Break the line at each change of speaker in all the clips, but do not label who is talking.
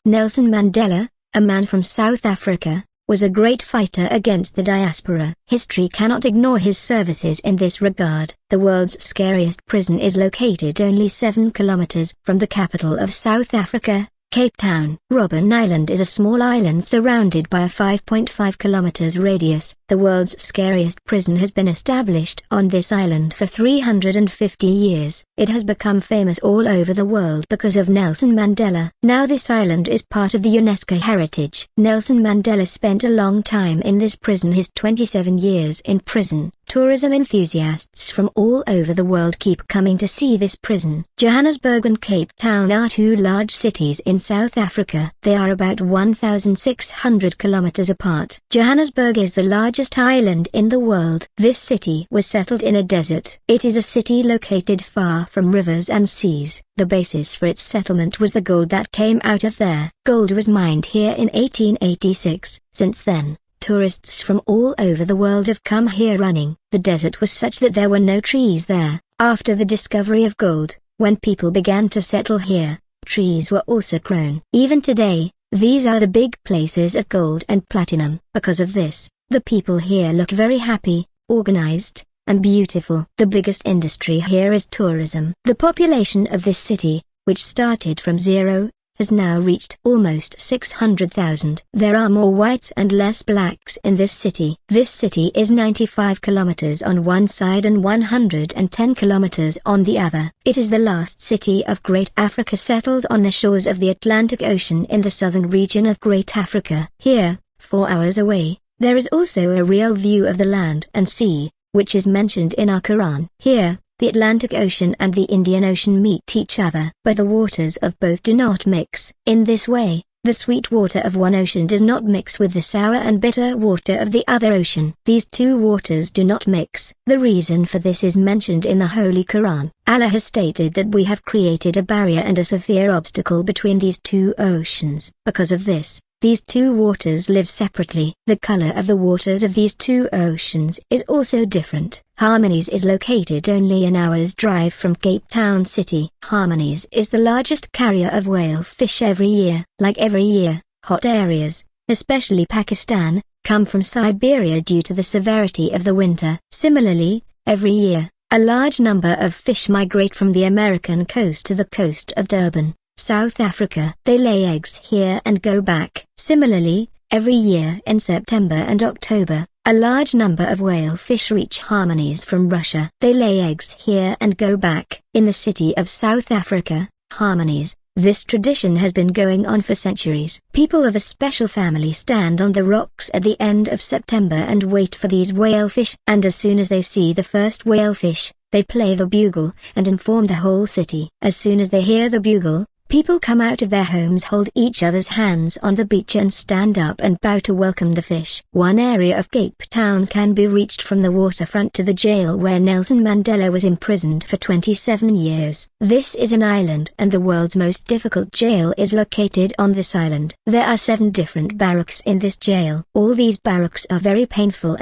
Nelson Mandela, a man from South Africa, was a great fighter against the diaspora. History cannot ignore his services in this regard. The world's scariest prison is located only 7 kilometers from the capital of South Africa, Cape Town. Robben Island is a small island surrounded by a 5.5 kilometers radius. The world's scariest prison has been established on this island for 350 years. It has become famous all over the world because of Nelson Mandela. Now this island is part of the UNESCO heritage. Nelson Mandela spent a long time in this prison, his 27 years in prison. Tourism enthusiasts from all over the world keep coming to see this prison. Johannesburg and Cape Town are two large cities in South Africa. They are about 1,600 kilometers apart. Johannesburg is the largest island in the world. This city was settled in a desert. It is a city located far from rivers and seas. The basis for its settlement was the gold that came out of there. Gold was mined here in 1886. Since then, tourists from all over the world have come here running. The desert was such that there were no trees there. After the discovery of gold, when people began to settle here, trees were also grown. Even today, these are the big places of gold and platinum. Because of this, the people here look very happy, organized, and beautiful. The biggest industry here is tourism. The population of this city, which started from zero, has now reached almost 600,000. There are more whites and less blacks in this city. This city is 95 kilometers on one side and 110 kilometers on the other. It is the last city of Great Africa settled on the shores of the Atlantic Ocean in the southern region of Great Africa. Here, 4 hours away, there is also a real view of the land and sea, which is mentioned in our Quran. Here, the Atlantic Ocean and the Indian Ocean meet each other, but the waters of both do not mix. In this way, the sweet water of one ocean does not mix with the sour and bitter water of the other ocean. These two waters do not mix. The reason for this is mentioned in the Holy Quran. Allah has stated that we have created a barrier and a severe obstacle between these two oceans. Because of this, these two waters live separately. The color of the waters of these two oceans is also different. Harmonies is located only an hour's drive from Cape Town City. Harmonies is the largest carrier of whale fish every year. Like every year, hot areas, especially Pakistan, come from Siberia due to the severity of the winter. Similarly, every year, a large number of fish migrate from the American coast to the coast of Durban, South Africa. They lay eggs here and go back. Similarly, every year in September and October, a large number of whale fish reach Harmonies from Russia. They lay eggs here and go back. In the city of South Africa, Harmonies, this tradition has been going on for centuries. People of a special family stand on the rocks at the end of September and wait for these whale fish. And as soon as they see the first whale fish, they play the bugle and inform the whole city. As soon as they hear the bugle, people come out of their homes, hold each other's hands on the beach and stand up and bow to welcome the fish. One area of Cape Town can be reached from the waterfront to the jail where Nelson Mandela was imprisoned for 27 years. This is an island and the world's most difficult jail is located on this island. There are 7 different barracks in this jail. All these barracks are very painful.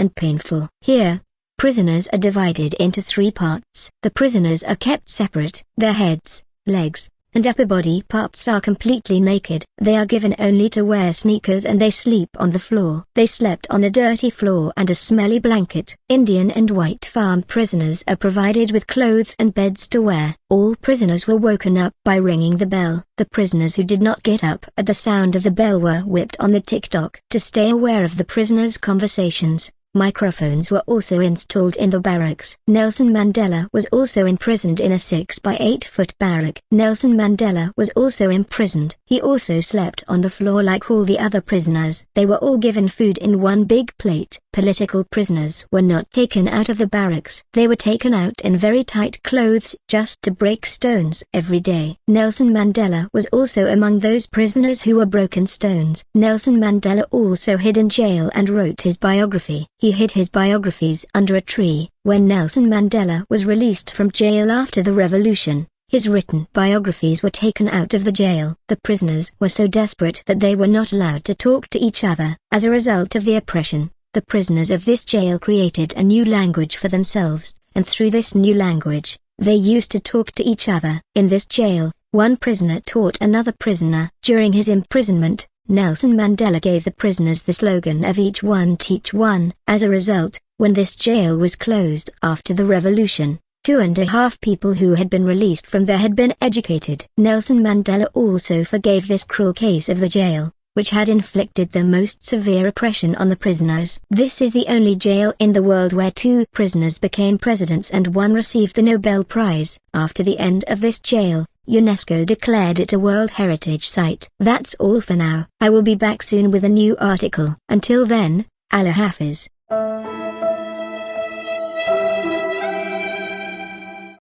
Here, prisoners are divided into 3 parts. The prisoners are kept separate. Their heads, legs, and upper body parts are completely naked. They are given only to wear sneakers and they sleep on the floor. They slept on a dirty floor and a smelly blanket. Indian and white farm prisoners are provided with clothes and beds to wear. All prisoners were woken up by ringing the bell. The prisoners who did not get up at the sound of the bell were whipped on the tick-tock. To stay aware of the prisoners' conversations, microphones were also installed in the barracks. Nelson Mandela was also imprisoned in a 6 by 8 foot barrack. Nelson Mandela was also imprisoned. He also slept on the floor like all the other prisoners. They were all given food in one big plate. Political prisoners were not taken out of the barracks. They were taken out in very tight clothes just to break stones every day. Nelson Mandela was also among those prisoners who were broken stones. Nelson Mandela also hid in jail and wrote his biography. He hid his biographies under a tree. When Nelson Mandela was released from jail after the revolution, his written biographies were taken out of the jail. The prisoners were so desperate that they were not allowed to talk to each other. As a result of the oppression, the prisoners of this jail created a new language for themselves, and through this new language, they used to talk to each other. In this jail, One prisoner taught another prisoner. During his imprisonment, Nelson Mandela gave the prisoners the slogan of each one teach one. As a result, when this jail was closed after the revolution, 2.5 people who had been released from there had been educated. Nelson Mandela also forgave this cruel case of the jail, which had inflicted the most severe oppression on the prisoners. This is the only jail in the world where 2 prisoners became presidents and one received the Nobel Prize. After the end of this jail, UNESCO declared it a World Heritage Site. That's all for now. I will be back soon with a new article. Until then, Allah Hafiz.